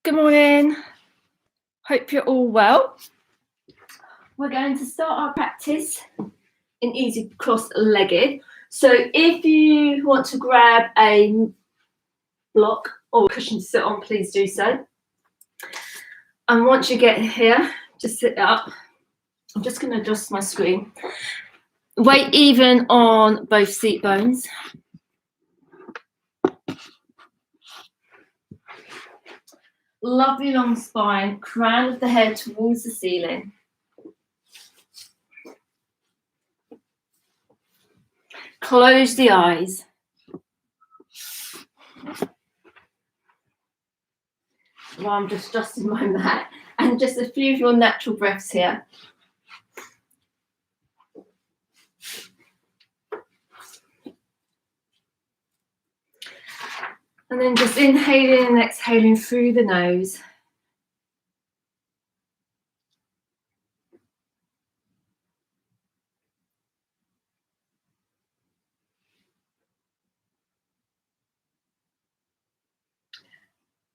Good morning. Hope you're all well. We're going to start our practice in easy cross-legged. So if you want to grab a block or cushion to sit on, please do so. And once you get here, just sit up. I'm just going to adjust my screen. Weight even on both seat bones. Lovely long spine, crown of the head towards the ceiling. Close the eyes. Well, I'm just adjusting my mat, and just a few of your natural breaths here. And then just inhaling and exhaling through the nose.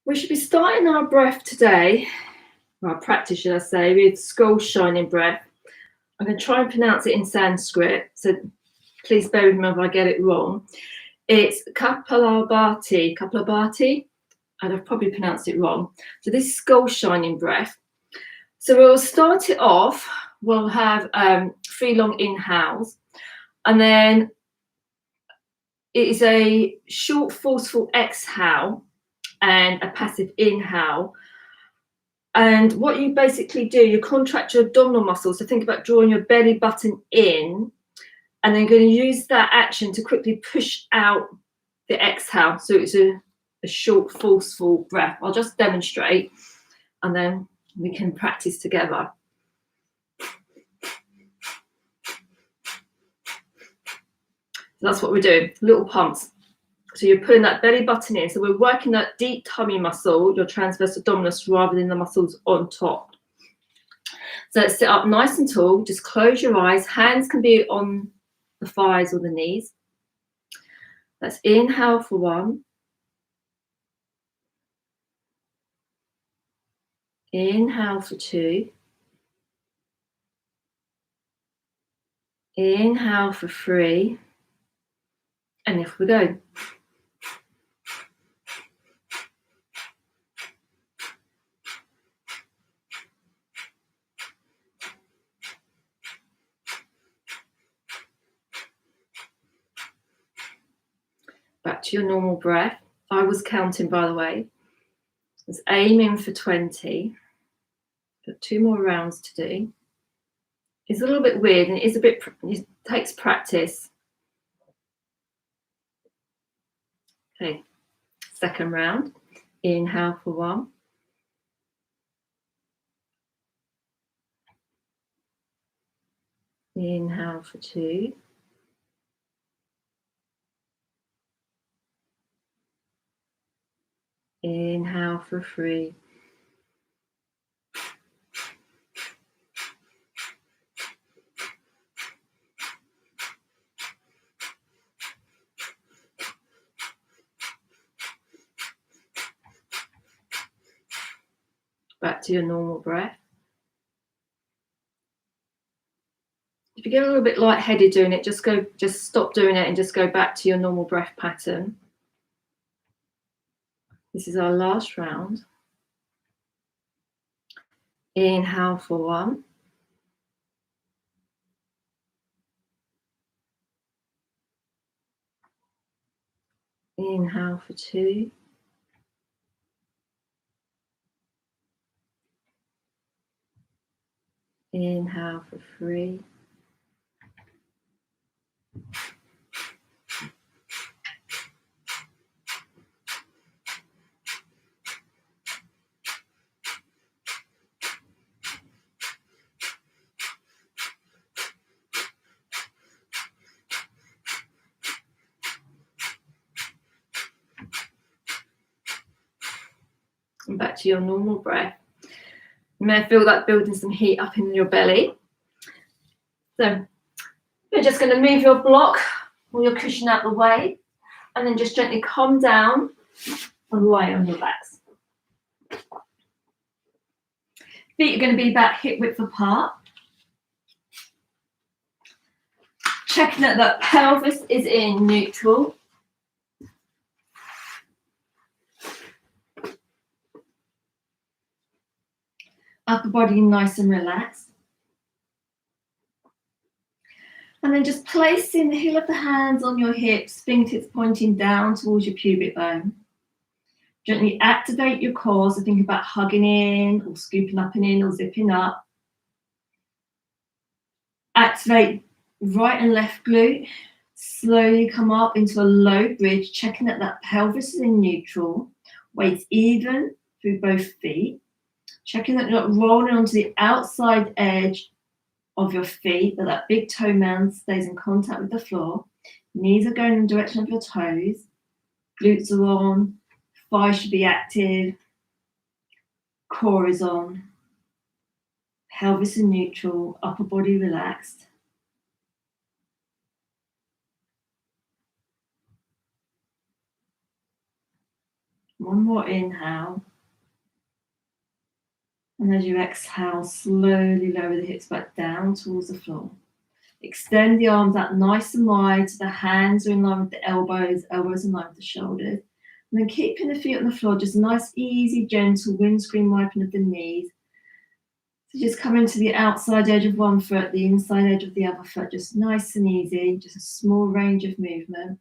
We should be starting our breath today, or our practice, should I say, with skull shining breath. I'm going to try and pronounce it in Sanskrit, so please bear with me if I get it wrong. It's kapalabhati, and I've probably pronounced it wrong. So this skull shining breath. So we'll start it off. We'll have 3 long inhales, and then it is a short, forceful exhale and a passive inhale. And what you basically do, you contract your abdominal muscles. So think about drawing your belly button in, and then you're going to use that action to quickly push out the exhale. So it's a short, forceful breath. I'll just demonstrate, and then we can practice together. So that's what we're doing, little pumps. So you're putting that belly button in. So we're working that deep tummy muscle, your transverse abdominis, rather than the muscles on top. So let's sit up nice and tall. Just close your eyes. Hands can be on the thighs or the knees. Let's inhale for 1. Inhale for 2. Inhale for 3. And off we go. Back to your normal breath. I was counting, by the way. I was aiming for 20. Got 2 more rounds to do. It's a little bit weird, and it takes practice. Okay, second round. Inhale for 1. Inhale for 2. Inhale for 3. Back to your normal breath. If you get a little bit lightheaded doing it, just stop doing it and just go back to your normal breath pattern. This is our last round. Inhale for 1. Inhale for 2. Inhale for 3. And back to your normal breath. You may feel that building some heat up in your belly. So you're just going to move your block or your cushion out the way, and then just gently come down and lie on your backs. Feet are going to be about hip width apart. Checking that the pelvis is in neutral. Upper body nice and relaxed. And then just placing the heel of the hands on your hips, fingertips pointing down towards your pubic bone. Gently activate your core, so think about hugging in, or scooping up and in, or zipping up. Activate right and left glute. Slowly come up into a low bridge, checking that pelvis is in neutral. Weights even through both feet. Checking that you're not rolling onto the outside edge of your feet, that big toe mound stays in contact with the floor. Knees are going in the direction of your toes. Glutes are on. Thighs should be active. Core is on. Pelvis in neutral. Upper body relaxed. One more inhale. And as you exhale, slowly lower the hips back down towards the floor. Extend the arms out nice and wide so the hands are in line with the elbows, elbows in line with the shoulders. And then keeping the feet on the floor, just nice, easy, gentle windscreen wiping of the knees. So just coming to the outside edge of one foot, the inside edge of the other foot, just nice and easy, just a small range of movement.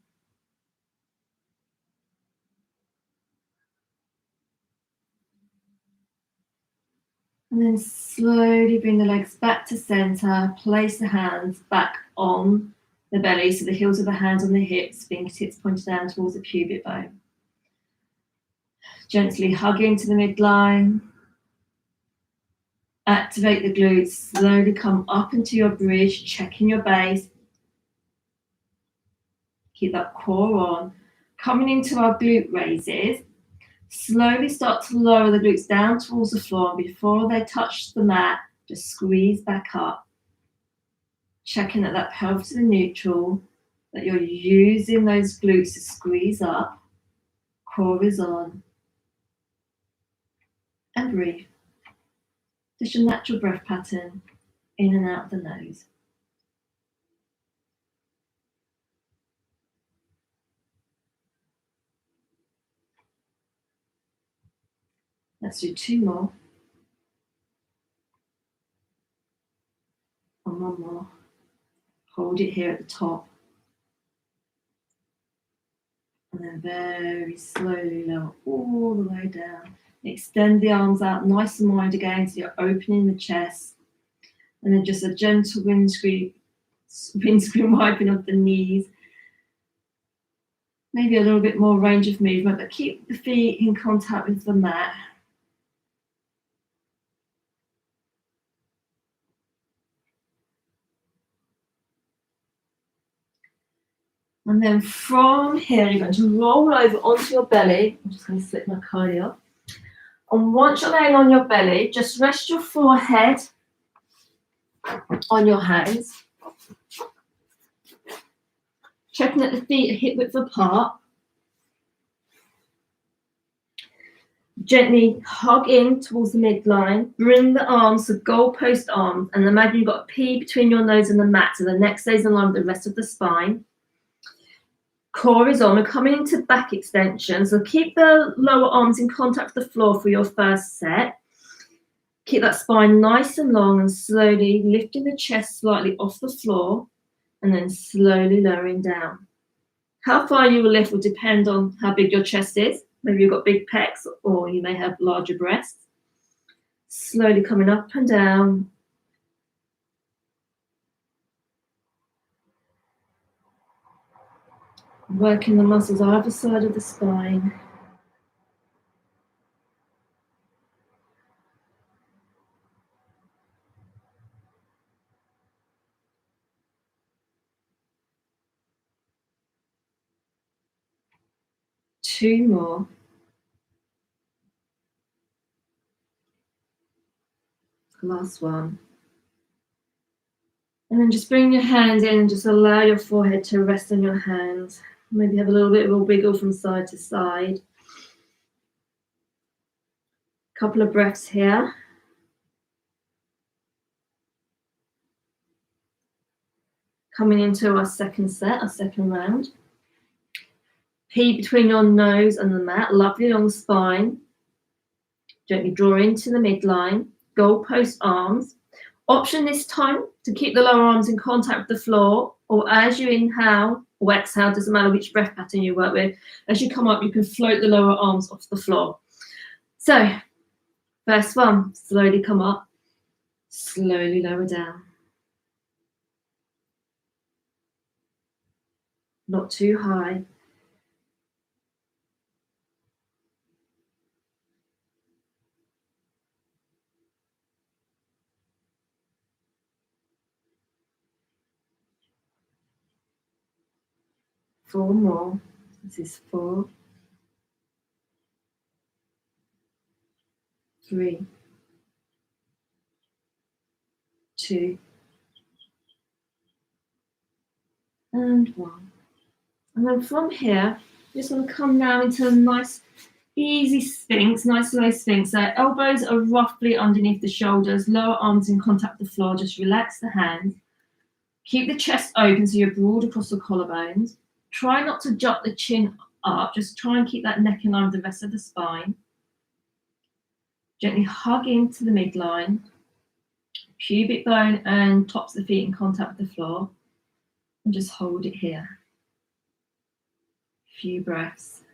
And then slowly bring the legs back to center, place the hands back on the belly, so the heels of the hands on the hips, fingertips pointed down towards the pubic bone. Gently hug into the midline. Activate the glutes, slowly come up into your bridge, checking your base. Keep that core on. Coming into our glute raises. Slowly start to lower the glutes down towards the floor. Before they touch the mat, just squeeze back up. Checking that pelvis is neutral, that you're using those glutes to squeeze up. Core is on. And breathe. Just your natural breath pattern, in and out the nose. Let's do 2 more. And 1 more. Hold it here at the top. And then very slowly lower all the way down. Extend the arms out nice and wide again, so you're opening the chest. And then just a gentle windscreen wiping of the knees. Maybe a little bit more range of movement, but keep the feet in contact with the mat. And then from here, you're going to roll over onto your belly. I'm just going to slip my cardi up. And once you're laying on your belly, just rest your forehead on your hands. Checking that the feet are hip width apart. Gently hug in towards the midline. Bring the arms to goalpost arms. And imagine you've got a P between your nose and the mat, so the neck stays in line with the rest of the spine. Core is on. We're coming into back extension. So keep the lower arms in contact with the floor for your first set. Keep that spine nice and long and slowly lifting the chest slightly off the floor and then slowly lowering down. How far you will lift will depend on how big your chest is. Maybe you've got big pecs or you may have larger breasts. Slowly coming up and down. Working the muscles either side of the spine. Two more. Last one. And then just bring your hands in and just allow your forehead to rest on your hands. Maybe have a little bit of a wiggle from side to side. Couple of breaths here. Coming into our second set, our second round. Pee between your nose and the mat, lovely long spine. Gently draw into the midline, goalpost arms. Option this time to keep the lower arms in contact with the floor, or as you inhale or exhale, doesn't matter which breath pattern you work with, as you come up, you can float the lower arms off the floor. So, first one, slowly come up, slowly lower down. Not too high. Four more. This is 4, 3, 2, and 1. And then from here, you just want to come now into a nice, easy Sphinx, nice low Sphinx. So elbows are roughly underneath the shoulders, lower arms in contact with the floor. Just relax the hands. Keep the chest open so you're broad across the collarbones. Try not to jut the chin up. Just try and keep that neck in line with the rest of the spine. Gently hug into the midline. Pubic bone and tops of the feet in contact with the floor. And just hold it here. Few breaths.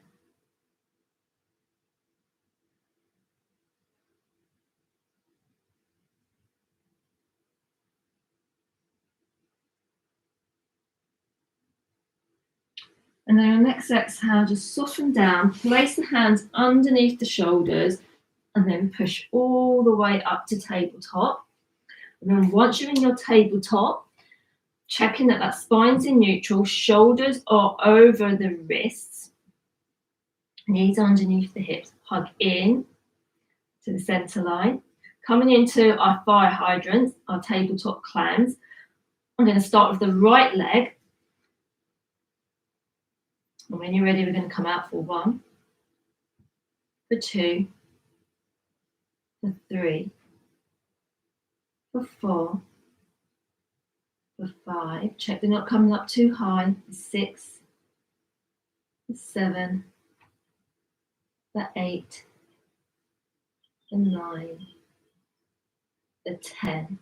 And then your next exhale, just soften down, place the hands underneath the shoulders, and then push all the way up to tabletop. And then once you're in your tabletop, checking that that spine's in neutral, shoulders are over the wrists, knees underneath the hips, hug in to the center line. Coming into our fire hydrants, our tabletop clams, I'm going to start with the right leg. And when you're ready, we're going to come out for 1, for 2, for 3, for 4, for 5. Check they're not coming up too high. For 6, for 7, for 8, for 9, for 10.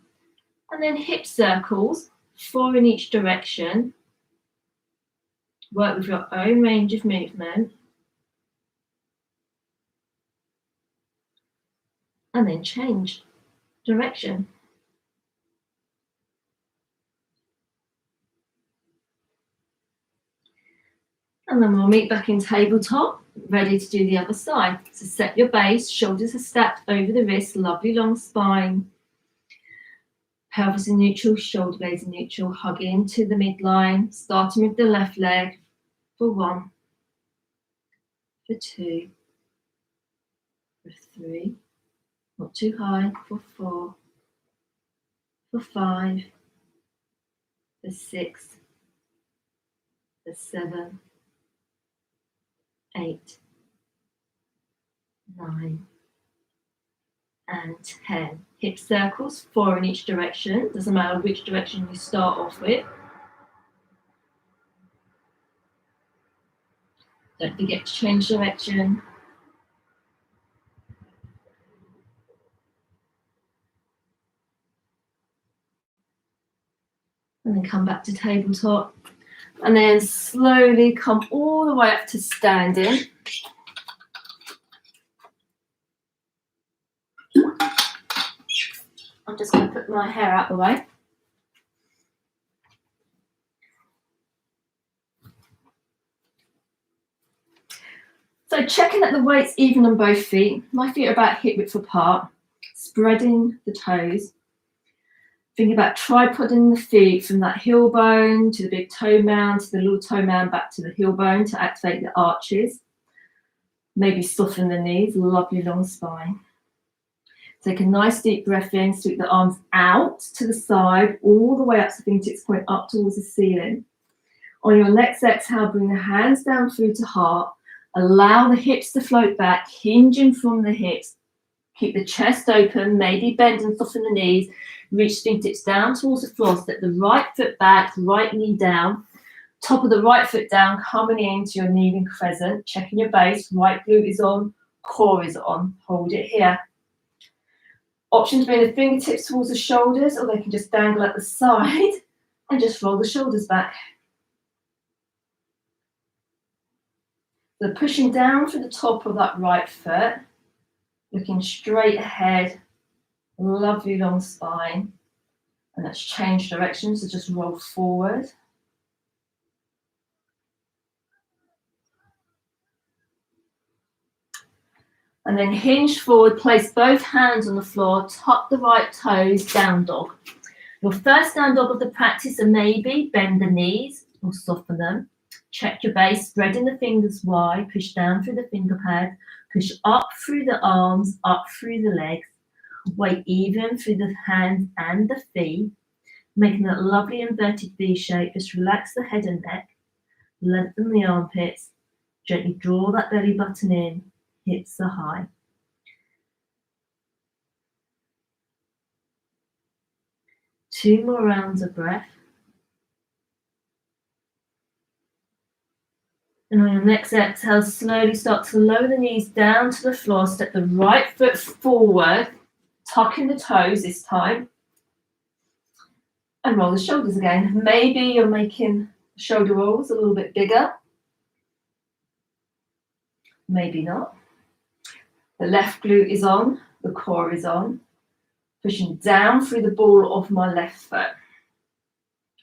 And then hip circles, 4 in each direction. Work with your own range of movement. And then change direction. And then we'll meet back in tabletop, ready to do the other side. So set your base, shoulders are stacked over the wrists, lovely long spine. Pelvis in neutral, shoulder blades in neutral, hug into the midline, starting with the left leg for 1, for 2, for 3, not too high, for 4, for 5, for 6, for 7, 8, 9, and 10. Hip circles, 4 in each direction. Doesn't matter which direction you start off with. Don't forget to change direction. And then come back to tabletop. And then slowly come all the way up to standing. I'm just going to put my hair out the way. So checking that the weight's even on both feet. My feet are about hip width apart. Spreading the toes. Thinking about tripoding the feet from that heel bone to the big toe mound, to the little toe mound, back to the heel bone to activate the arches. Maybe soften the knees, lovely long spine. Take a nice deep breath in, sweep the arms out to the side, all the way up to fingertips point up towards the ceiling. On your next exhale, bring the hands down through to heart. Allow the hips to float back, hinging from the hips. Keep the chest open, maybe bend and soften the knees. Reach fingertips down towards the floor. Step the right foot back, right knee down. Top of the right foot down, coming into your kneeling crescent. Checking your base. Right glute is on, core is on. Hold it here. Option to bring the fingertips towards the shoulders, or they can just dangle at the side and just roll the shoulders back. So pushing down through the top of that right foot, looking straight ahead, lovely long spine. And let's change direction, so just roll forward. And then hinge forward, place both hands on the floor, tuck the right toes, down dog. Your first down dog of the practice, and maybe bend the knees or soften them. Check your base, spreading the fingers wide, push down through the finger pad, push up through the arms, up through the legs, weight even through the hands and the feet, making that lovely inverted V shape. Just relax the head and neck, lengthen the armpits, gently draw that belly button in, hips are high. Two more rounds of breath. And on your next exhale, slowly start to lower the knees down to the floor. Step the right foot forward, tucking the toes this time. And roll the shoulders again. Maybe you're making shoulder rolls a little bit bigger. Maybe not. The left glute is on, the core is on. Pushing down through the ball of my left foot.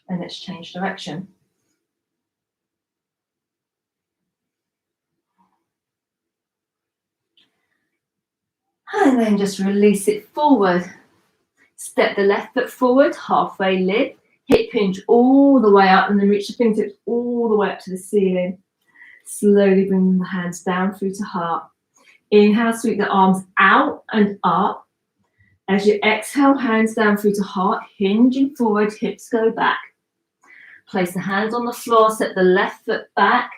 And let's change direction. And then just release it forward. Step the left foot forward, halfway lift, hip hinge all the way up, and then reach the fingertips all the way up to the ceiling. Slowly bring the hands down through to heart. Inhale, sweep the arms out and up. As you exhale, hands down through to heart, hinging forward, hips go back. Place the hands on the floor, step the left foot back.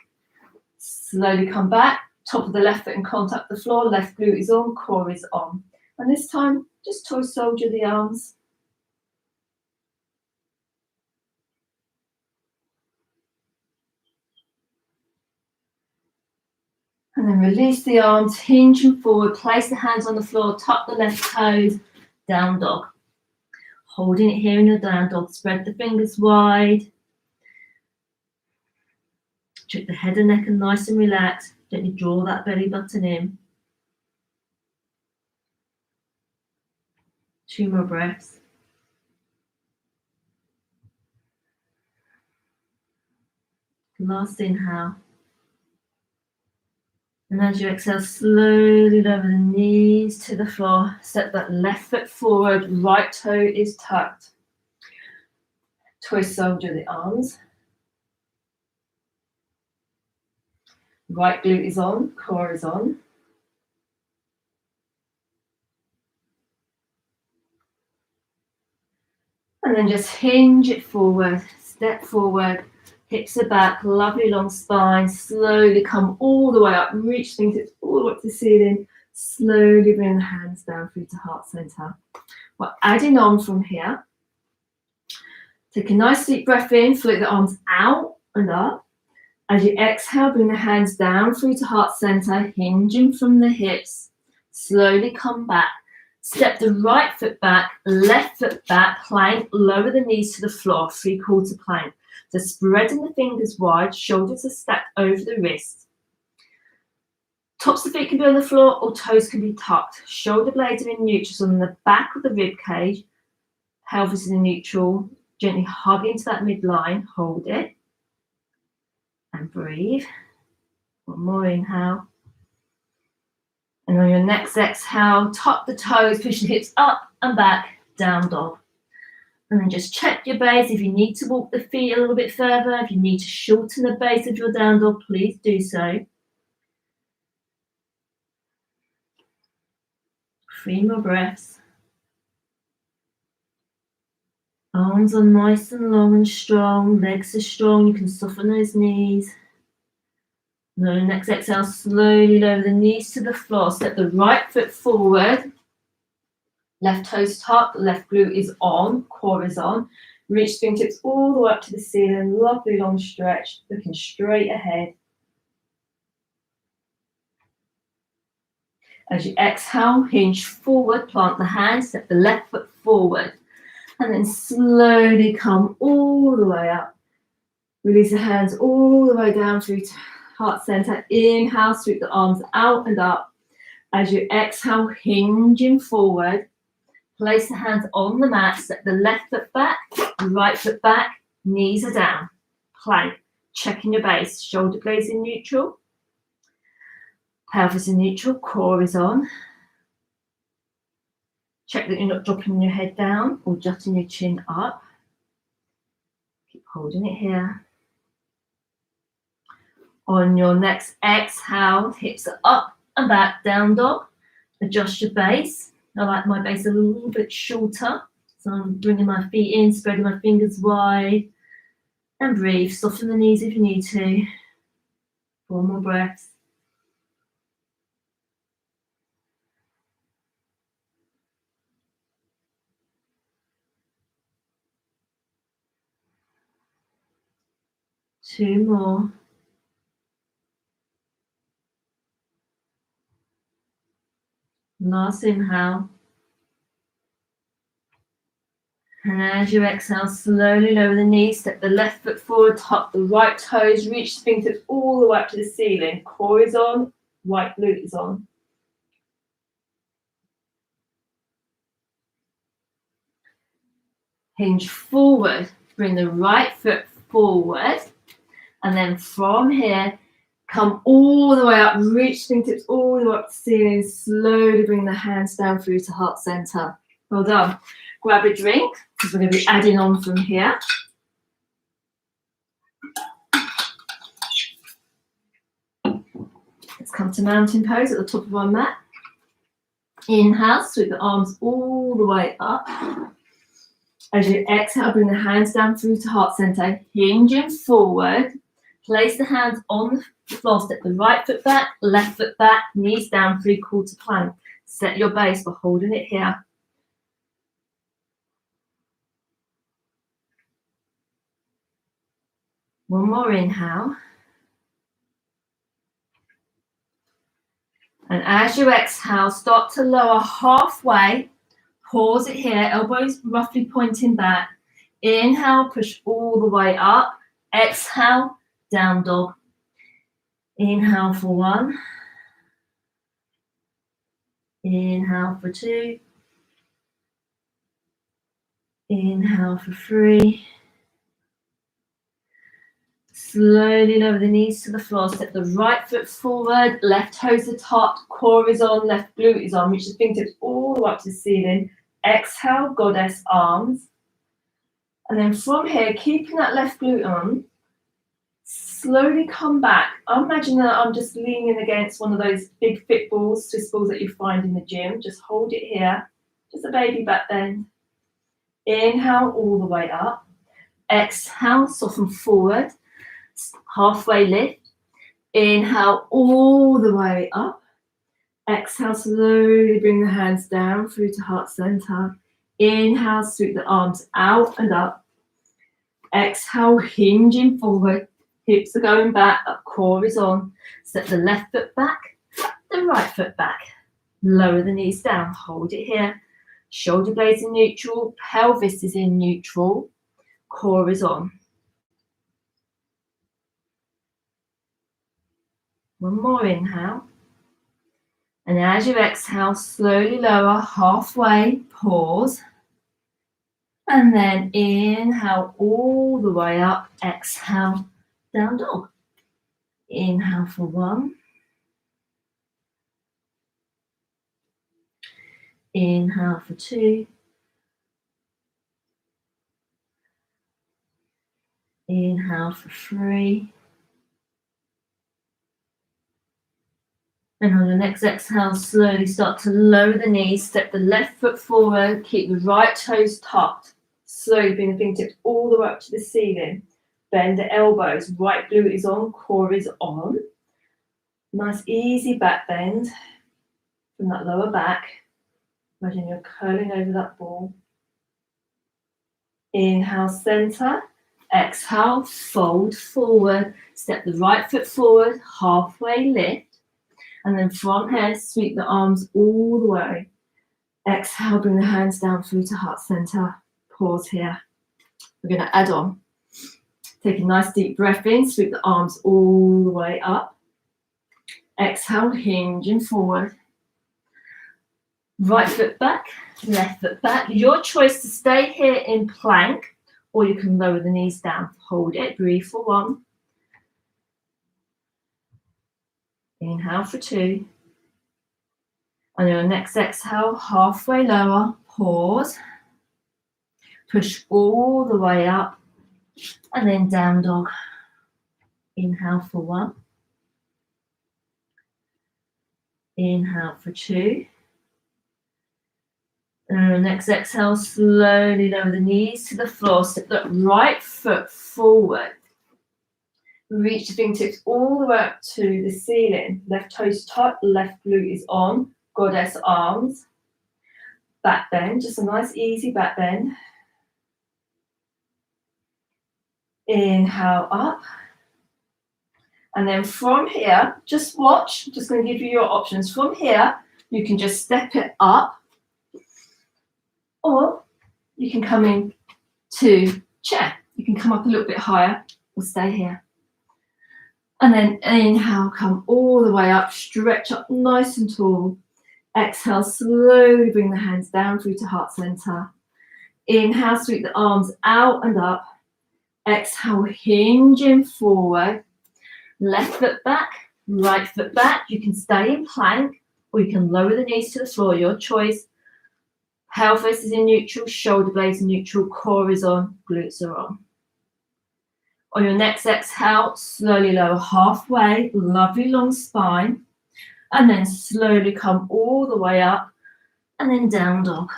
Slowly come back. Top of the left foot in contact with the floor, left glute is on, core is on. And this time, just toy soldier the arms. And then release the arms, hinging forward, place the hands on the floor, tuck the left toes, down dog. Holding it here in your down dog, spread the fingers wide. Check the head and neck and nice and relaxed. Gently draw that belly button in. 2 more breaths. Last inhale. And as you exhale, slowly lower the knees to the floor. Step that left foot forward, right toe is tucked. Toy soldier the arms. Right glute is on, core is on. And then just hinge it forward, step forward, hips are back, lovely long spine. Slowly come all the way up, reach fingertips all the way up to the ceiling. Slowly bring the hands down through to heart center. We're adding on from here. Take a nice deep breath in, float the arms out and up. As you exhale, bring the hands down through to heart center, hinging from the hips. Slowly come back. Step the right foot back, left foot back, plank, lower the knees to the floor, 3/4 plank. So spreading the fingers wide, shoulders are stacked over the wrists. Tops of the feet can be on the floor or toes can be tucked. Shoulder blades are in neutral, so on the back of the rib cage, pelvis is in neutral. Gently hug into that midline, hold it. And breathe. One more inhale. And on your next exhale, tuck the toes, push the hips up and back, down dog. And then just check your base. If you need to walk the feet a little bit further, if you need to shorten the base of your down dog, please do so. 3 more breaths. Arms are nice and long and strong. Legs are strong. You can soften those knees. And then next exhale, slowly lower the knees to the floor. Step the right foot forward. Left toes tucked, left glute is on, core is on. Reach fingertips all the way up to the ceiling, lovely long stretch, looking straight ahead. As you exhale, hinge forward, plant the hands, step the left foot forward, and then slowly come all the way up. Release the hands all the way down through to heart center. Inhale, sweep the arms out and up. As you exhale, hinging forward. Place the hands on the mat, step the left foot back, right foot back, knees are down. Plank, checking your base, shoulder blades in neutral, pelvis in neutral, core is on. Check that you're not dropping your head down or jutting your chin up. Keep holding it here. On your next exhale, hips are up and back, down dog. Adjust your base. I like my base a little bit shorter. So I'm bringing my feet in, spreading my fingers wide. And breathe. Soften the knees if you need to. 4 more breaths. Two more. Last inhale. And as you exhale, slowly lower the knees, step the left foot forward, tuck the right toes, reach the fingertips all the way up to the ceiling. Core is on, right glute is on. Hinge forward, bring the right foot forward, and then from here, come all the way up, reach fingertips all the way up to the ceiling, slowly bring the hands down through to heart center. Well done. Grab a drink, because we're going to be adding on from here. Let's come to mountain pose at the top of our mat. Inhale, sweep the arms all the way up. As you exhale, bring the hands down through to heart center, hinging forward. Place the hands on the floor, step the right foot back, left foot back, knees down, 3/4 plank. Set your base, we're holding it here. One more inhale. And as you exhale, start to lower halfway. Pause it here, elbows roughly pointing back. Inhale, push all the way up. Exhale, down dog. Inhale for 1. Inhale for 2. Inhale for 3. Slowly lower the knees to the floor. Step the right foot forward. Left toes are tucked. Core is on. Left glute is on. Reach the fingertips all the way up to the ceiling. Exhale, goddess arms. And then from here, keeping that left glute on, slowly come back. I imagine that I'm just leaning against one of those big fit balls, Swiss balls that you find in the gym. Just hold it here. Just a baby back bend. Inhale all the way up. Exhale, soften forward. Halfway lift. Inhale all the way up. Exhale, slowly bring the hands down through to heart center. Inhale, sweep the arms out and up. Exhale, hinging forward. Hips are going back, up core is on. Step the left foot back, the right foot back. Lower the knees down, hold it here. Shoulder blades in neutral, pelvis is in neutral. Core is on. One more inhale. And as you exhale, slowly lower halfway, pause. And then inhale all the way up, exhale, down dog. Inhale for 1. Inhale for 2. Inhale for 3. And on the next exhale, slowly start to lower the knees, step the left foot forward, keep the right toes tucked. Slowly bring the fingertips all the way up to the ceiling. Bend the elbows, right glute is on, core is on. Nice easy back bend from that lower back. Imagine you're curling over that ball. Inhale, center. Exhale, fold forward. Step the right foot forward, halfway lift. And then from here, sweep the arms all the way. Exhale, bring the hands down through to heart center. Pause here. We're going to add on. Take a nice deep breath in, sweep the arms all the way up. Exhale, hinging forward. Right foot back, left foot back. Your choice to stay here in plank, or you can lower the knees down. Hold it, breathe for 1. Inhale for 2. On your next exhale, halfway lower, pause. Push all the way up, and then down dog. Inhale for 1. Inhale for 2. And on your next exhale, slowly lower the knees to the floor. Step that right foot forward. Reach the fingertips all the way up to the ceiling. Left toes tucked, left glute is on. Goddess arms. Back bend, just a nice easy back bend. Inhale up. And then from here, just watch. Just going to give you your options. From here, you can just step it up. Or you can come in to chair. You can come up a little bit higher or stay here. And then inhale, come all the way up, stretch up nice and tall. Exhale, slowly bring the hands down through to heart center. Inhale, sweep the arms out and up. Exhale, hinging forward. Left foot back, right foot back. You can stay in plank or you can lower the knees to the floor, your choice. Pelvis is in neutral, shoulder blades in neutral, core is on, glutes are on. On your next exhale, slowly lower halfway, lovely long spine, and then slowly come all the way up, and then down dog.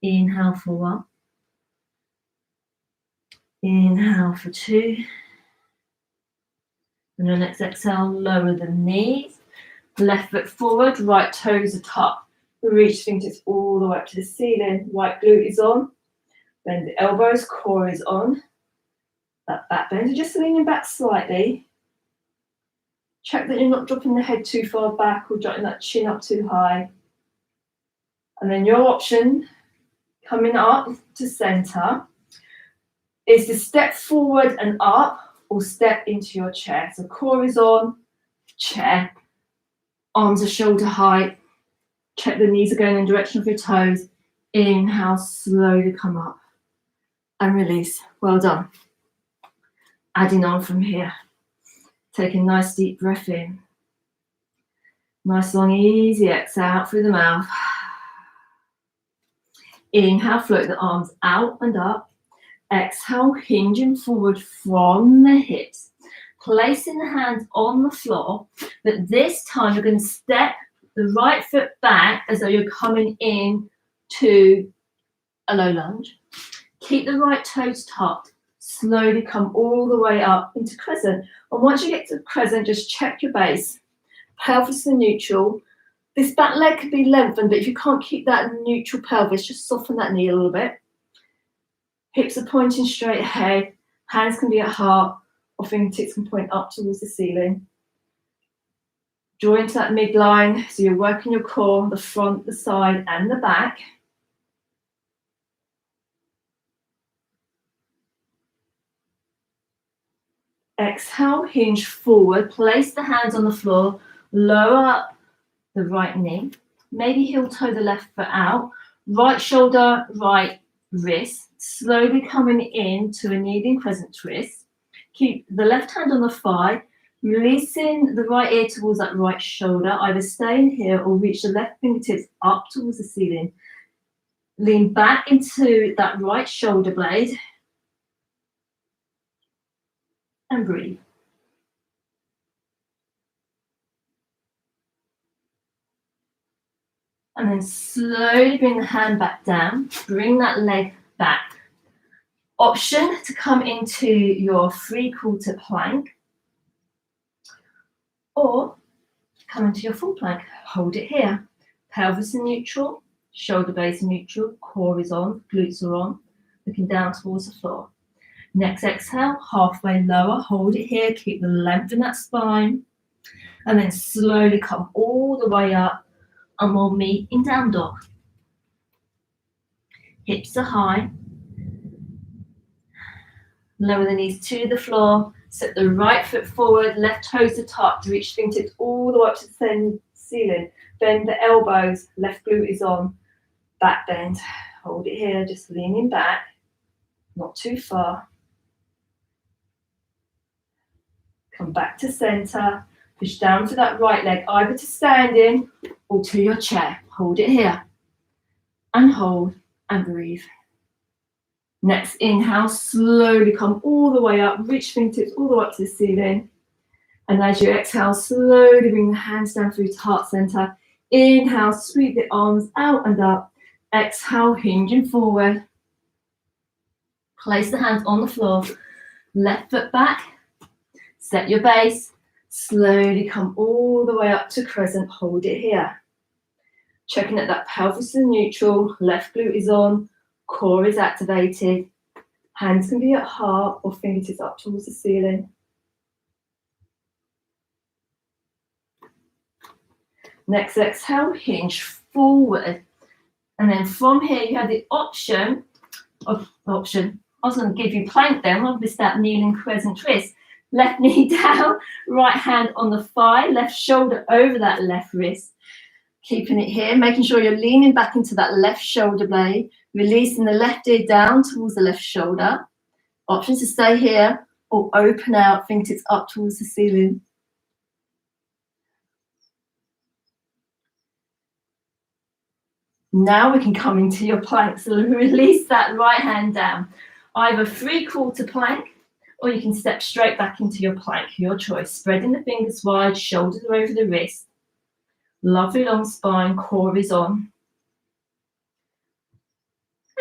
Inhale for 1. Inhale for 2. On your next exhale, lower the knees, left foot forward, right toes are tucked. Reach fingertips all the way up to the ceiling. Right glute is on. Bend the elbows, core is on. That back bend, just leaning back slightly. Check that you're not dropping the head too far back or jutting that chin up too high. And then your option, coming up to center, is to step forward and up or step into your chair. So core is on, chair, arms are shoulder height. Check the knees are going in the direction of your toes. Inhale, slowly come up and release. Well done. Adding on from here. Take a nice deep breath in. Nice long easy exhale out through the mouth. Inhale, float the arms out and up. Exhale, hinging forward from the hips. Placing the hands on the floor. But this time you're going to step the right foot back as though you're coming in to a low lunge. Keep the right toes tucked. Slowly come all the way up into crescent. And once you get to crescent, just check your base. Pelvis in neutral. This back leg could be lengthened, but if you can't keep that neutral pelvis, just soften that knee a little bit. Hips are pointing straight ahead. Hands can be at heart, or fingertips can point up towards the ceiling. Draw into that midline, so you're working your core, the front, the side, and the back. Exhale, hinge forward, place the hands on the floor, lower up the right knee, maybe heel toe the left foot out, right shoulder, right wrist, slowly coming in to a kneeling crescent twist. Keep the left hand on the thigh, releasing the right ear towards that right shoulder, either staying here or reach the left fingertips up towards the ceiling. Lean back into that right shoulder blade and breathe. And then slowly bring the hand back down, bring that leg back. Option to come into your 3/4 plank or come into your full plank. Hold it here. pelvis in neutral, shoulder blades in neutral, core is on, glutes are on, looking down towards the floor. Next exhale, halfway lower, hold it here, keep the length in that spine, and then slowly come all the way up, and we'll meet in down dog. Hips are high, lower the knees to the floor, set the right foot forward, left toes to touch, reach fingertips all the way up to the ceiling, bend the elbows, left glute is on, back bend, hold it here, just leaning back, not too far. Come back to center, push down to that right leg, either to standing or to your chair. Hold it here, and hold, and breathe. Next inhale, slowly come all the way up, reach fingertips all the way up to the ceiling. And as you exhale, slowly bring the hands down through to heart center. Inhale, sweep the arms out and up. Exhale, hinging forward. Place the hands on the floor. Left foot back. Set your base. Slowly come all the way up to crescent. Hold it here. Checking that pelvis is neutral. Left glute is on. Core is activated. Hands can be at heart or fingertips up towards the ceiling. Next exhale, hinge forward. And then from here, you have the option. I was going to give you plank then. I've missed that kneeling crescent twist. Left knee down, right hand on the thigh, left shoulder over that left wrist. Keeping it here, making sure you're leaning back into that left shoulder blade, releasing the left ear down towards the left shoulder. Options to stay here or open out, fingertips up towards the ceiling. Now we can come into your plank, so release that right hand down. Either 3/4 plank, or you can step straight back into your plank, your choice. Spreading the fingers wide, shoulders are over the wrist. Lovely long spine, core is on.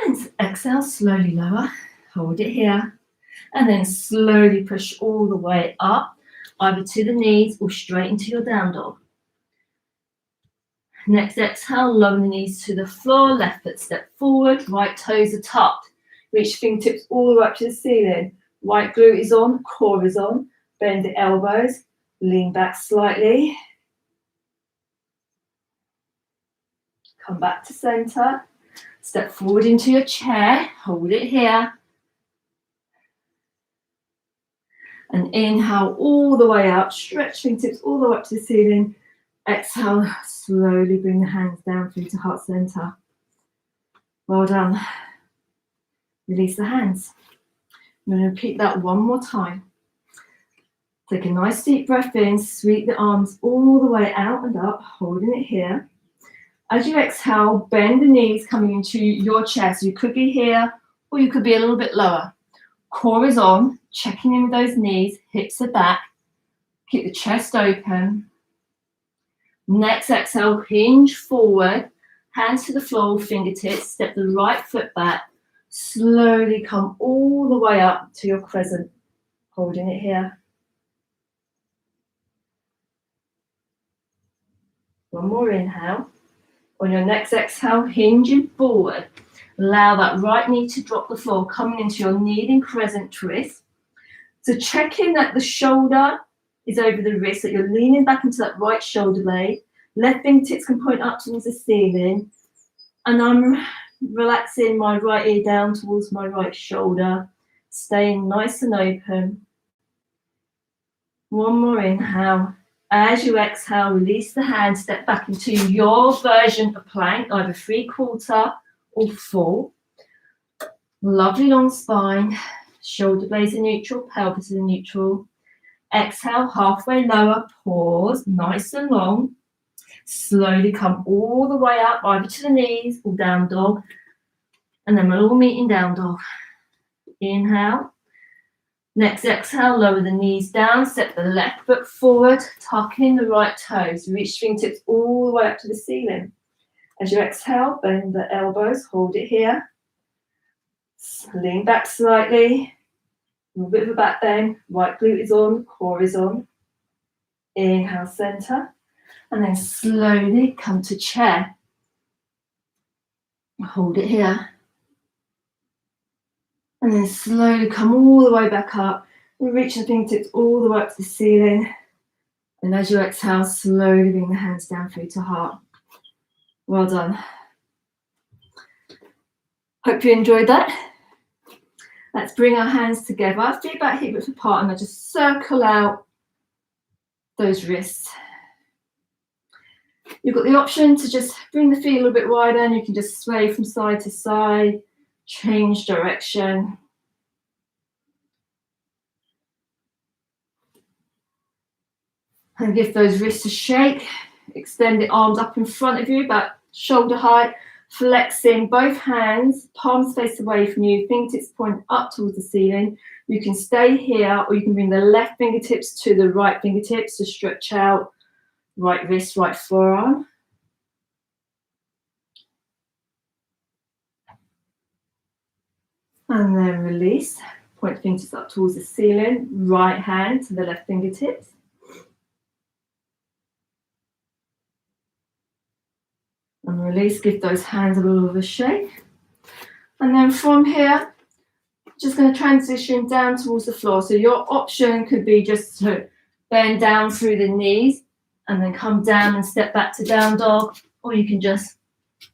And exhale, slowly lower, hold it here. And then slowly push all the way up, either to the knees or straight into your down dog. Next exhale, lower the knees to the floor, left foot step forward, right toes are tucked. Reach fingertips all the way up to the ceiling. Right glute is on, core is on. Bend the elbows, lean back slightly. Come back to center. Step forward into your chair, hold it here. And inhale all the way up, stretch fingertips all the way up to the ceiling. Exhale, slowly bring the hands down through to heart center. Well done. Release the hands. I'm going to repeat that one more time. Take a nice deep breath in, sweep the arms all the way out and up, holding it here. As you exhale, bend the knees coming into your chest. You could be here or you could be a little bit lower. Core is on, checking in with those knees, hips are back. Keep the chest open. Next exhale, hinge forward, hands to the floor, fingertips, step the right foot back. Slowly come all the way up to your crescent, holding it here. One more inhale. On your next exhale, hinging forward. Allow that right knee to drop the floor, coming into your kneeling crescent twist. So check in that the shoulder is over the wrist, that you're leaning back into that right shoulder blade. Left fingertips can point up towards the ceiling. And I'm relaxing my right ear down towards my right shoulder, staying nice and open. One more inhale. As you exhale, release the hand, step back into your version of plank, either 3/4 or full. Lovely long spine, shoulder blades are neutral, pelvis is neutral. Exhale, halfway lower, pause, nice and long. Slowly come all the way up, either to the knees or down dog. And then we'll all meet in down dog. Inhale. Next exhale, lower the knees down, step the left foot forward, tuck in the right toes, reach fingertips all the way up to the ceiling. As you exhale, bend the elbows, hold it here. Lean back slightly, a little bit of a back bend, right glute is on, core is on. Inhale, center, and then slowly come to chair. Hold it here. And then slowly come all the way back up. And reach the fingertips all the way up to the ceiling. And as you exhale, slowly bring the hands down through to heart. Well done. Hope you enjoyed that. Let's bring our hands together, feet back, hip width apart, and I just circle out those wrists. You've got the option to just bring the feet a little bit wider, and you can just sway from side to side, change direction. And give those wrists a shake. Extend the arms up in front of you, about shoulder height, flexing both hands, palms face away from you, fingertips point up towards the ceiling. You can stay here, or you can bring the left fingertips to the right fingertips to stretch out right wrist, right forearm. And then release. Point fingertips up towards the ceiling, right hand to the left fingertips. And release, give those hands a little bit of a shake. And then from here, just going to transition down towards the floor. So your option could be just to bend down through the knees and then come down and step back to down dog, or you can just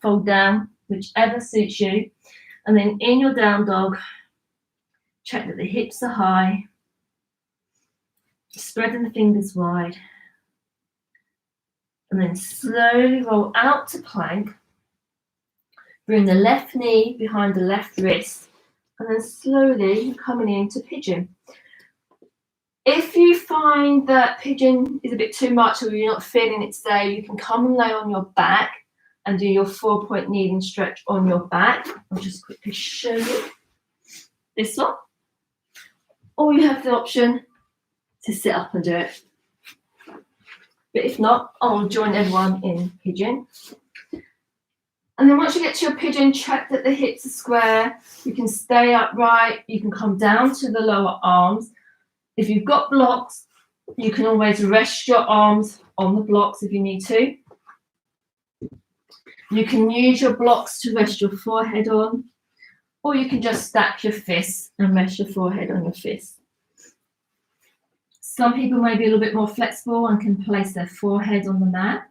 fold down, whichever suits you. And then in your down dog, check that the hips are high, spreading the fingers wide. And then slowly roll out to plank. Bring the left knee behind the left wrist. And then slowly coming into pigeon. If you find that pigeon is a bit too much or you're not feeling it today, you can come and lay on your back and do your 4-point kneeling stretch on your back. I'll just quickly show you this one. Or you have the option to sit up and do it. But if not, I'll join everyone in pigeon. And then once you get to your pigeon, check that the hips are square. You can stay upright. You can come down to the lower arms. If you've got blocks, you can always rest your arms on the blocks if you need to. You can use your blocks to rest your forehead on, or you can just stack your fists and rest your forehead on your fists. Some people may be a little bit more flexible and can place their forehead on the mat.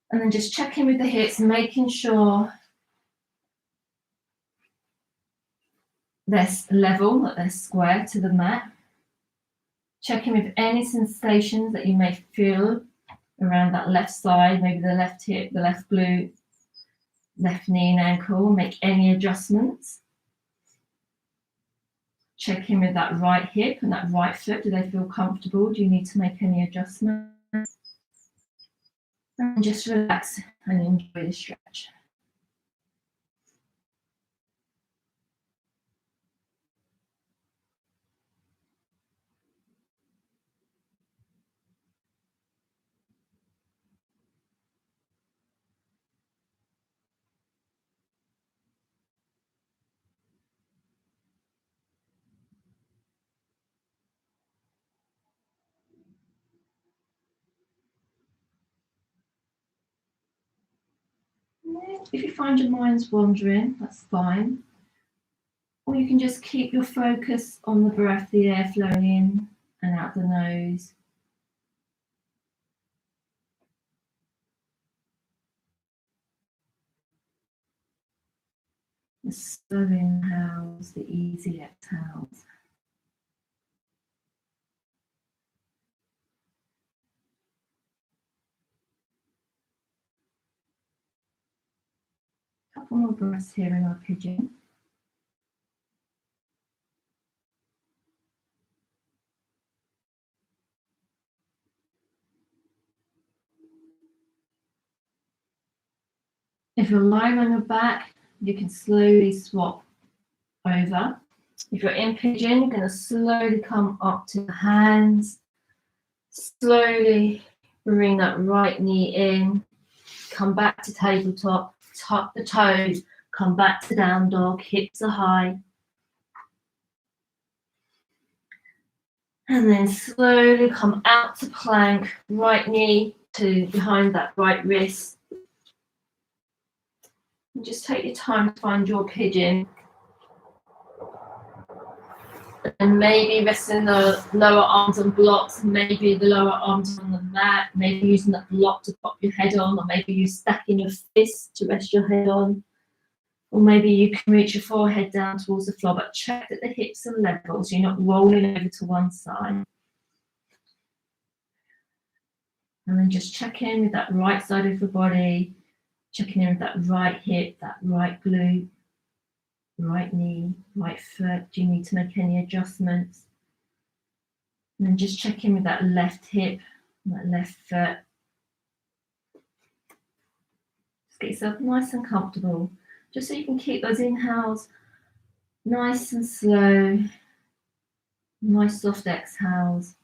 And then just checking with the hips, making sure they're level, that they're square to the mat. Checking with any sensations that you may feel around that left side, maybe the left hip, the left glute, left knee and ankle. Make any adjustments. Check in with that right hip and that right foot. Do they feel comfortable? Do you need to make any adjustments? And just relax and enjoy the stretch. If you find your mind's wandering, that's fine. Or you can just keep your focus on the breath, the air flowing in and out the nose. The slow inhales, the easy exhales. A couple more breaths here in our pigeon. If you're lying on your back, you can slowly swap over. If you're in pigeon, you're going to slowly come up to the hands. Slowly bring that right knee in. Come back to tabletop. Tuck the toes. Come back to down dog. Hips are high. And then slowly come out to plank. Right knee to behind that right wrist. And just take your time to find your pigeon. And maybe resting the lower arms on blocks, maybe the lower arms on the mat, maybe using that block to pop your head on, or maybe you stacking your fists to rest your head on. Or maybe you can reach your forehead down towards the floor, but check that the hips are level so you're not rolling over to one side. And then just check in with that right side of your body, checking in with that right hip, that right glute, right knee, right foot. Do you need to make any adjustments? And then just check in with that left hip, that left foot. Just get yourself nice and comfortable, just so you can keep those inhales nice and slow, nice soft exhales.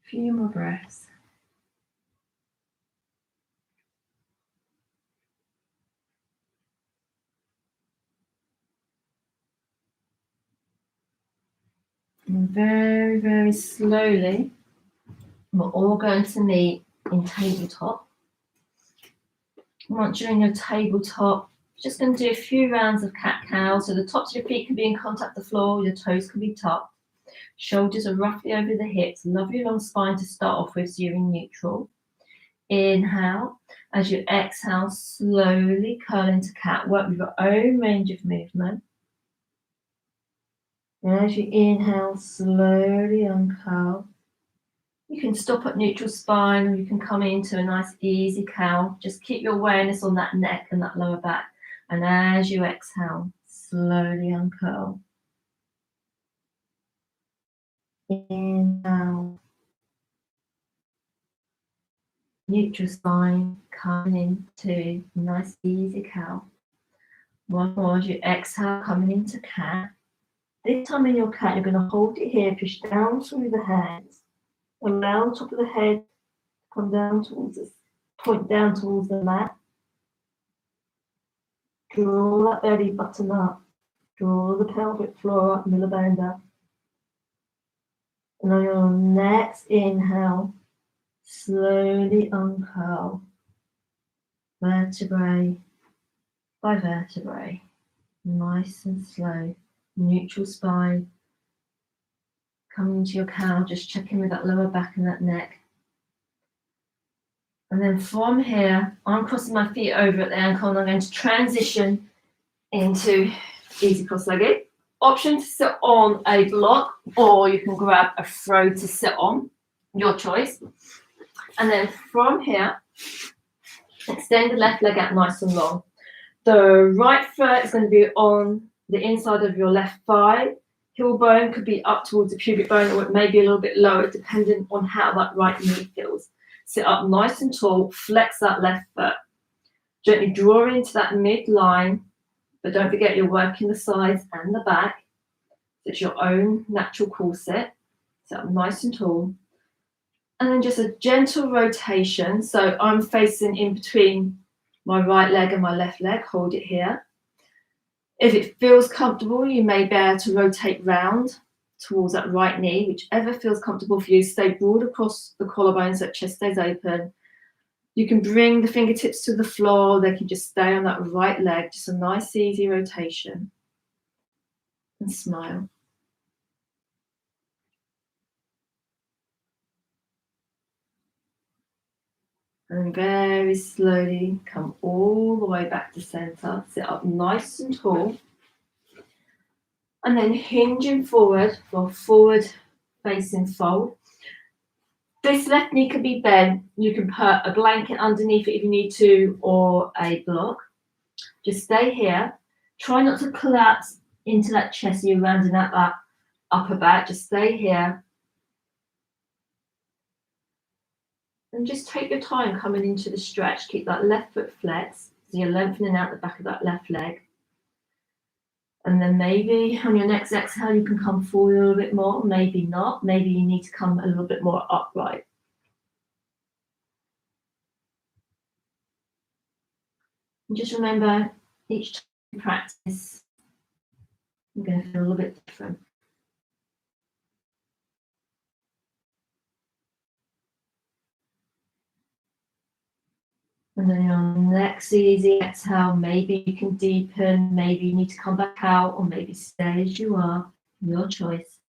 A few more breaths. And very, very slowly, we're all going to meet in tabletop. Once you're in your tabletop, just going to do a few rounds of cat-cow. So the tops of your feet can be in contact with the floor, your toes can be tucked. Shoulders are roughly over the hips. Lovely long spine to start off with, so you're in neutral. Inhale. As you exhale, slowly curl into cat. Work with your own range of movement. And as you inhale, slowly uncurl. You can stop at neutral spine, or you can come into a nice easy cow. Just keep your awareness on that neck and that lower back. And as you exhale, slowly uncurl. Inhale. Neutral spine, coming into nice easy cow. One more as you exhale, coming into cat. This time in your cat, you're going to hold it here, push down through the hands. Allow the top of the head to come down towards us, point down towards the mat. Draw that belly button up. Draw the pelvic floor up, middle band up. And on your next inhale, slowly uncurl, vertebrae by vertebrae, nice and slow, neutral spine. Coming into your cow, just checking with that lower back and that neck. And then from here, I'm crossing my feet over at the ankle and I'm going to transition into easy cross-legged. Option to sit on a block, or you can grab a throw to sit on, your choice. And then from here, extend the left leg out nice and long. The right foot is going to be on the inside of your left thigh. Heel bone could be up towards the pubic bone, or it may be a little bit lower, depending on how that right knee feels. Sit up nice and tall, flex that left foot. Gently draw into that midline, but don't forget you're working the sides and the back. It's your own natural corset. Sit up nice and tall. And then just a gentle rotation. So I'm facing in between my right leg and my left leg. Hold it here. If it feels comfortable, you may be able to rotate round towards that right knee, whichever feels comfortable for you. Stay broad across the collarbone so that chest stays open. You can bring the fingertips to the floor. They can just stay on that right leg. Just a nice, easy rotation. And smile. And very slowly come all the way back to center. Sit up nice and tall. And then hinging forward for forward facing fold. This left knee can be bent. You can put a blanket underneath it if you need to, or a block. Just stay here. Try not to collapse into that chest. You're rounding out that upper back. Just stay here. And just take your time coming into the stretch. Keep that left foot flexed. So you're lengthening out the back of that left leg. And then maybe on your next exhale, you can come forward a little bit more. Maybe not. Maybe you need to come a little bit more upright. And just remember, each time you practice, you're going to feel a little bit different. And then on the next easy exhale, maybe you can deepen, maybe you need to come back out, or maybe stay as you are, your choice.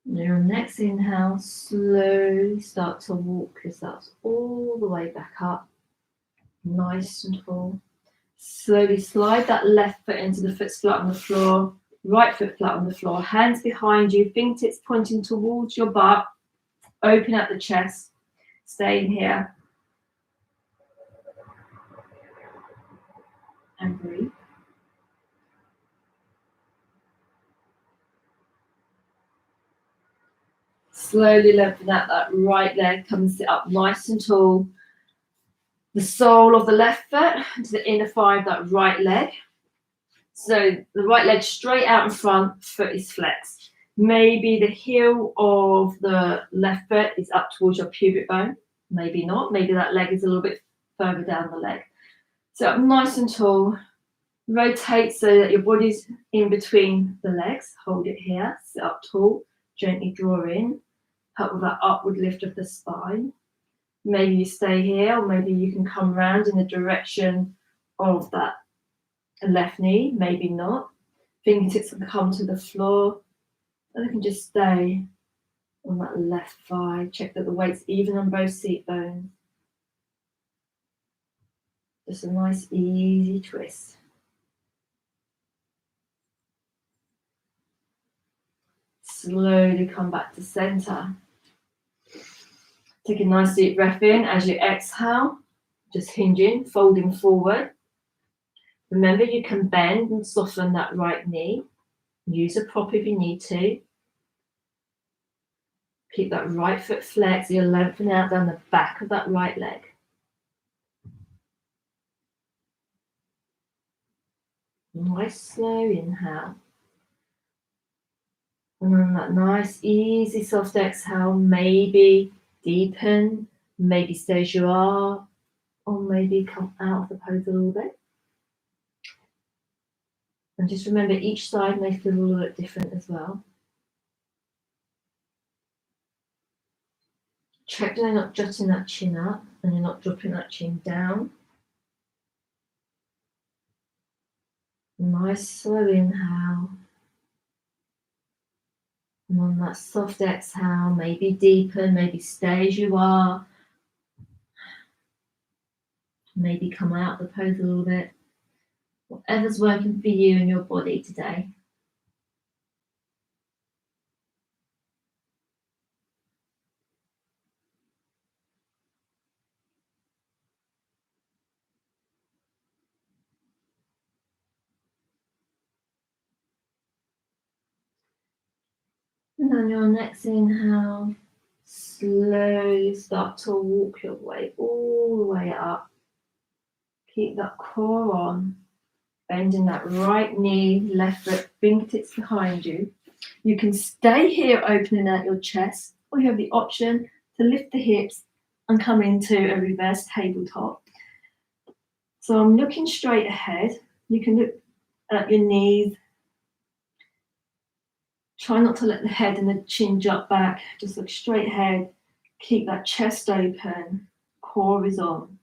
And then on the next inhale, slowly start to walk yourself all the way back up, nice and tall. Slowly slide that left foot into the foot flat on the floor, right foot flat on the floor, hands behind you, fingertips pointing towards your butt, open up the chest, stay in here, and breathe. Slowly lengthen out that right leg, come and sit up nice and tall. The sole of the left foot to the inner thigh of that right leg. So the right leg straight out in front, foot is flexed. Maybe the heel of the left foot is up towards your pubic bone. Maybe not. Maybe that leg is a little bit further down the leg. So up nice and tall. Rotate so that your body's in between the legs. Hold it here. Sit up tall. Gently draw in. Help with that upward lift of the spine. Maybe you stay here, or maybe you can come round in the direction of that left knee. Maybe not. Fingertips can come to the floor. And they can just stay on that left thigh. Check that the weight's even on both seat bones. Just a nice easy twist. Slowly come back to center. Take a nice deep breath in as you exhale. Just hinging, folding forward. Remember, you can bend and soften that right knee. Use a prop if you need to. Keep that right foot flexed. You'll lengthen out down the back of that right leg. Nice slow inhale. And then that nice easy soft exhale, maybe deepen, maybe stay as you are, or maybe come out of the pose a little bit. And just remember, each side may feel a little bit different as well. Check that you're not jutting that chin up and you're not dropping that chin down. Nice slow inhale. And on that soft exhale, maybe deepen, maybe stay as you are. Maybe come out of the pose a little bit. Whatever's working for you and your body today. And on your next inhale, slowly start to walk your way all the way up. Keep that core on, bending that right knee, left foot, fingertips behind you. You can stay here opening out your chest, or you have the option to lift the hips and come into a reverse tabletop. So I'm looking straight ahead. You can look at your knees. Try not to let the head and the chin jut back. Just look straight ahead. Keep that chest open. Core is on.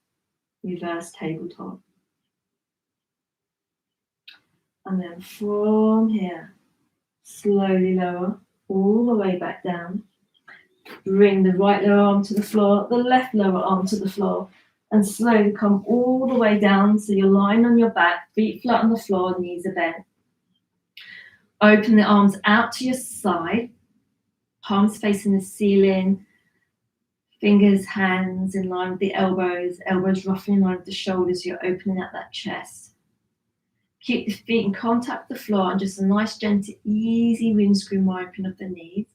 Reverse tabletop. And then from here, slowly lower all the way back down. Bring the right lower arm to the floor, the left lower arm to the floor, and slowly come all the way down so you're lying on your back, feet flat on the floor, knees are bent. Open the arms out to your side, palms facing the ceiling, fingers, hands in line with the elbows, elbows roughly in line with the shoulders. You're opening up that chest. Keep the feet in contact with the floor and just a nice, gentle, easy windscreen wiping of the knees.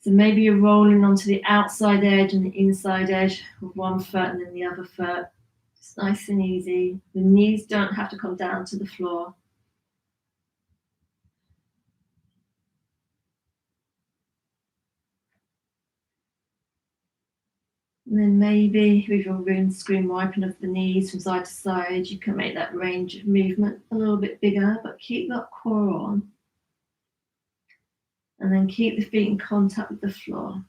So maybe you're rolling onto the outside edge and the inside edge of one foot and then the other foot. It's nice and easy. The knees don't have to come down to the floor. And then maybe with your rune screen wiping off the knees from side to side, you can make that range of movement a little bit bigger, but keep that core on. And then keep the feet in contact with the floor.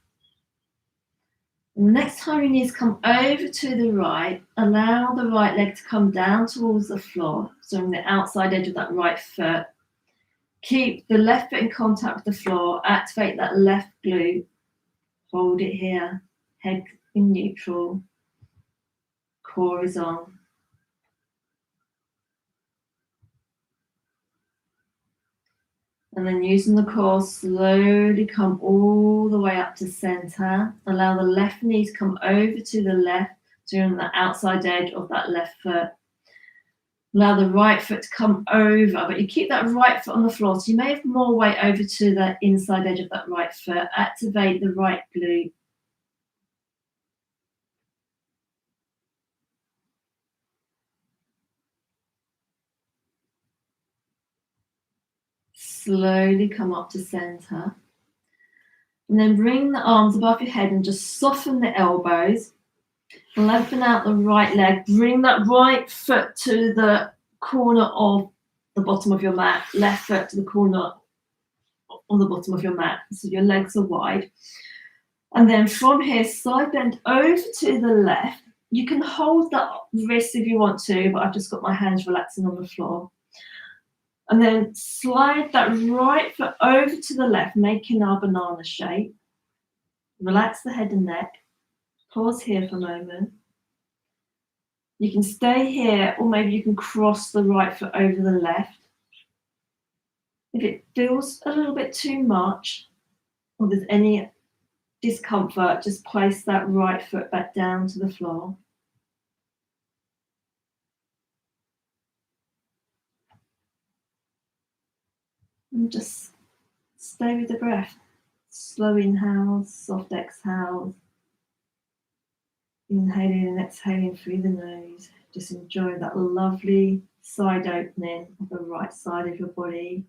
And the next time your knees come over to the right, allow the right leg to come down towards the floor, so on the outside edge of that right foot. Keep the left foot in contact with the floor, activate that left glute, hold it here, head in neutral, core is on. And then using the core, slowly come all the way up to center. Allow the left knee to come over to the left, so you're on the outside edge of that left foot. Allow the right foot to come over, but you keep that right foot on the floor, so you may have more weight over to the inside edge of that right foot. Activate the right glute. Slowly come up to center. And then bring the arms above your head and just soften the elbows. Lengthen out the right leg. Bring that right foot to the corner of the bottom of your mat. Left foot to the corner on the bottom of your mat. So your legs are wide. And then from here, side bend over to the left. You can hold that wrist if you want to, but I've just got my hands relaxing on the floor. And then slide that right foot over to the left, making our banana shape. Relax the head and neck. Pause here for a moment. You can stay here, or maybe you can cross the right foot over the left. If it feels a little bit too much, or there's any discomfort, just place that right foot back down to the floor. And just stay with the breath. Slow inhales, soft exhales. Inhaling and exhaling through the nose. Just enjoy that lovely side opening of the right side of your body.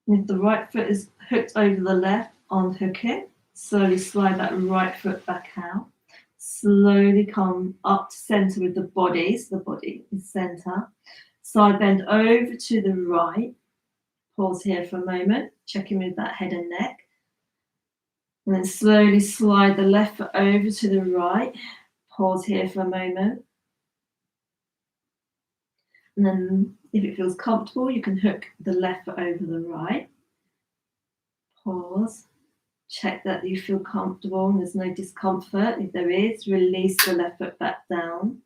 And if the right foot is hooked over the left, unhook it. Slowly slide that right foot back out. Slowly come up to center with the body. So the body is center. Side bend over to the right. Pause here for a moment. Check in with that head and neck. And then slowly slide the left foot over to the right. Pause here for a moment. And then if it feels comfortable, you can hook the left foot over the right. Pause. Check that you feel comfortable and there's no discomfort. If there is, release the left foot back down.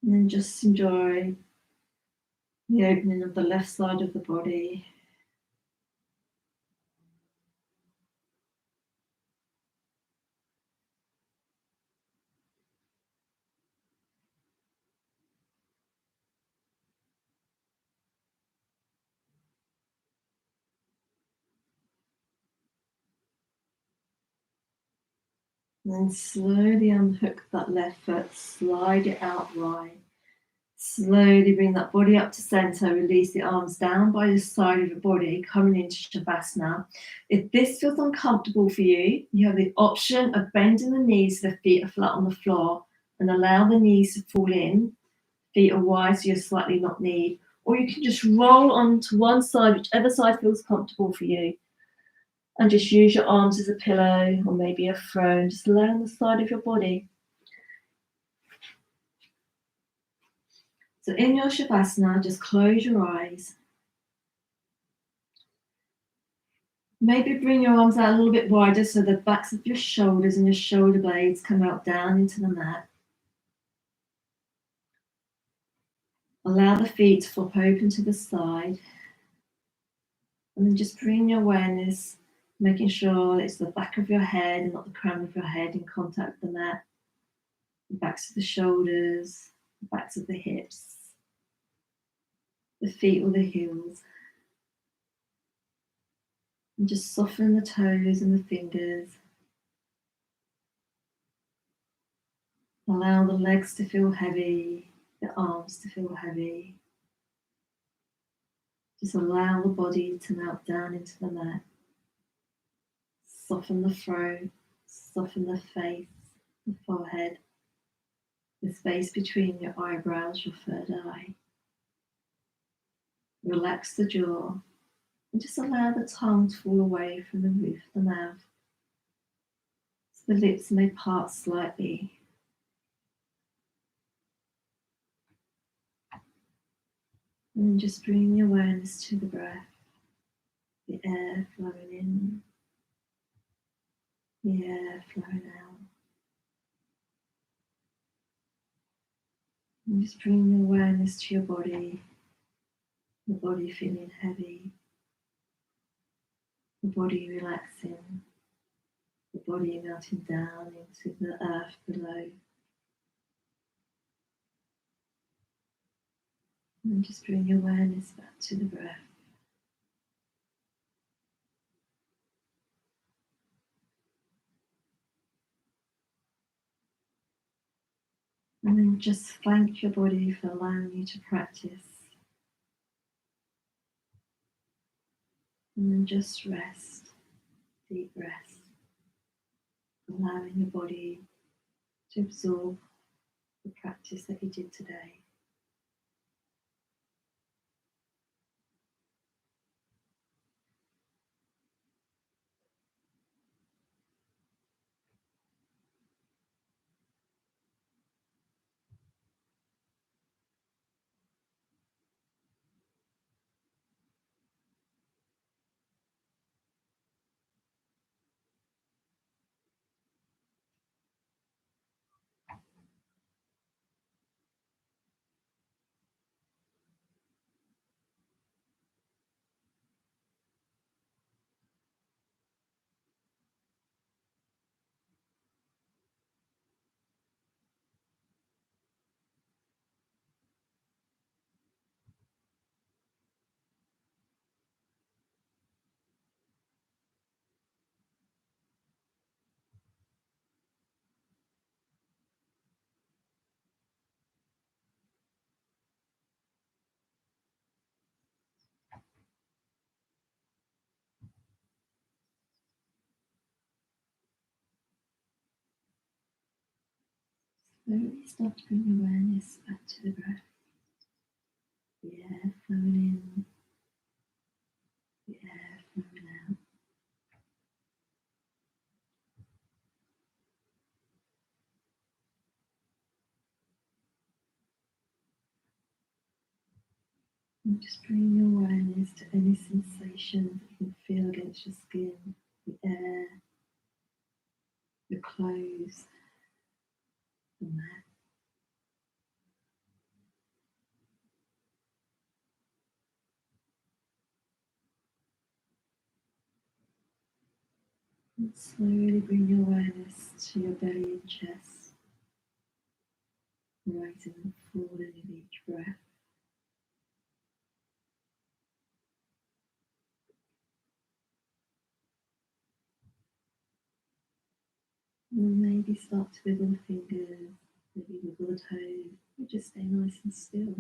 And then just enjoy the opening of the left side of the body. And then slowly unhook that left foot, slide it out wide. Slowly bring that body up to center, release the arms down by the side of your body, coming into Shavasana. If this feels uncomfortable for you, you have the option of bending the knees so the feet are flat on the floor and allow the knees to fall in. Feet are wide so you're slightly knock kneed. Or you can just roll onto one side, whichever side feels comfortable for you. And just use your arms as a pillow or maybe a throne. Just lay on the side of your body. So in your Shavasana, just close your eyes. Maybe bring your arms out a little bit wider so the backs of your shoulders and your shoulder blades come out down into the mat. Allow the feet to flop open to the side. And then just bring your awareness Making sure it's the back of your head and not the crown of your head in contact with the mat. The backs of the shoulders, the backs of the hips, the feet or the heels. And just soften the toes and the fingers. Allow the legs to feel heavy, the arms to feel heavy. Just allow the body to melt down into the mat. Soften the throat, soften the face, the forehead, the space between your eyebrows, your third eye. Relax the jaw and just allow the tongue to fall away from the roof of the mouth. So the lips may part slightly. And just bring your awareness to the breath, the air flowing in, the air flowing out. And just bring your awareness to your body, the body feeling heavy, the body relaxing, the body melting down into the earth below. And just bring your awareness back to the breath. And then just thank your body for allowing you to practice. And then just rest, deep rest, allowing your body to absorb the practice that you did today. Slowly start to bring awareness back to the breath. The air flowing in, the air flowing out. And just bring your awareness to any sensation that you can feel against your skin, the air, your clothes, the mat. And slowly bring your awareness to your belly and chest, rising and falling in each breath. And maybe start to wiggle the fingers, maybe wiggle the toes, or just stay nice and still.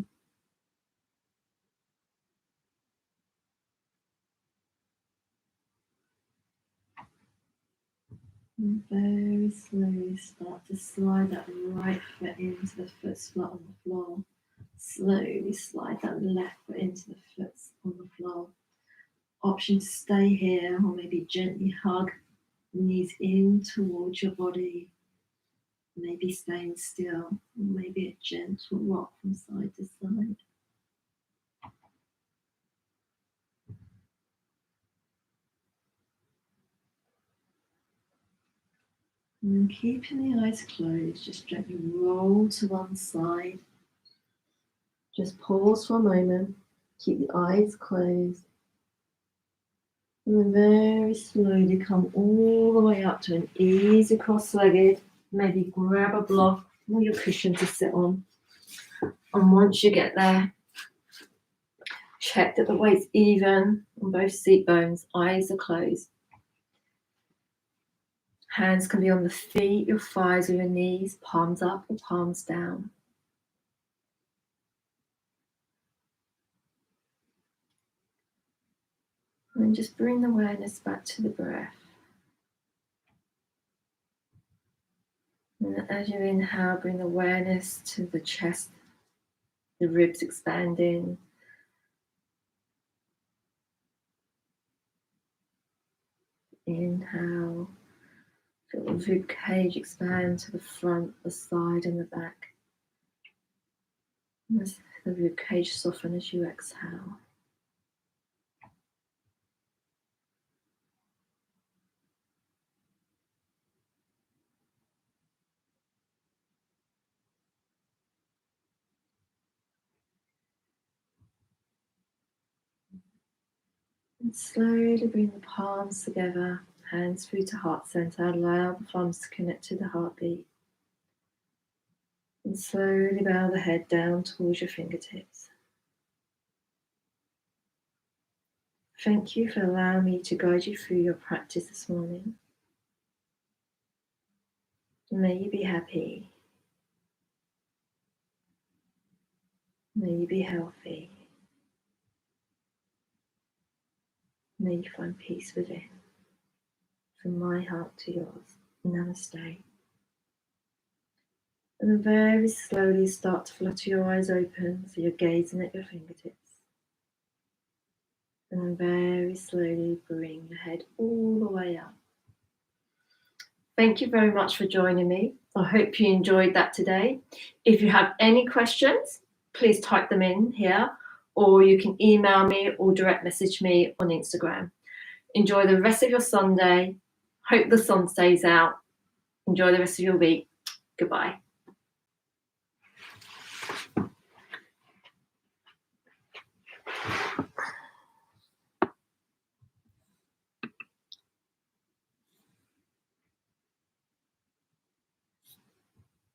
And very slowly start to slide that right foot into the foot flat on the floor. Slowly slide that left foot into the foot on the floor. Option to stay here or maybe gently hug the knees in towards your body. Maybe staying still, or maybe a gentle rock from side to side. And then keeping the eyes closed, just gently roll to one side. Just pause for a moment, keep the eyes closed. And very slowly come all the way up to an easy cross-legged. Maybe grab a block or your cushion to sit on. And once you get there, check that the weight's even on both seat bones, eyes are closed. Hands can be on the feet, your thighs or your knees, palms up or palms down. And just bring the awareness back to the breath. And as you inhale, bring awareness to the chest, the ribs expanding. Inhale, feel the rib cage expand to the front, the side and the back. And as the rib cage soften as you exhale. And slowly bring the palms together, hands through to heart center. Allow the thumbs to connect to the heartbeat. And slowly bow the head down towards your fingertips. Thank you for allowing me to guide you through your practice this morning. May you be happy. May you be healthy. May you find peace within. From my heart to yours. Namaste. And then very slowly start to flutter your eyes open so you're gazing at your fingertips. And then very slowly bring your head all the way up. Thank you very much for joining me. I hope you enjoyed that today. If you have any questions, please type them in here, or you can email me or direct message me on Instagram. Enjoy the rest of your Sunday. Hope the sun stays out. Enjoy the rest of your week. Goodbye.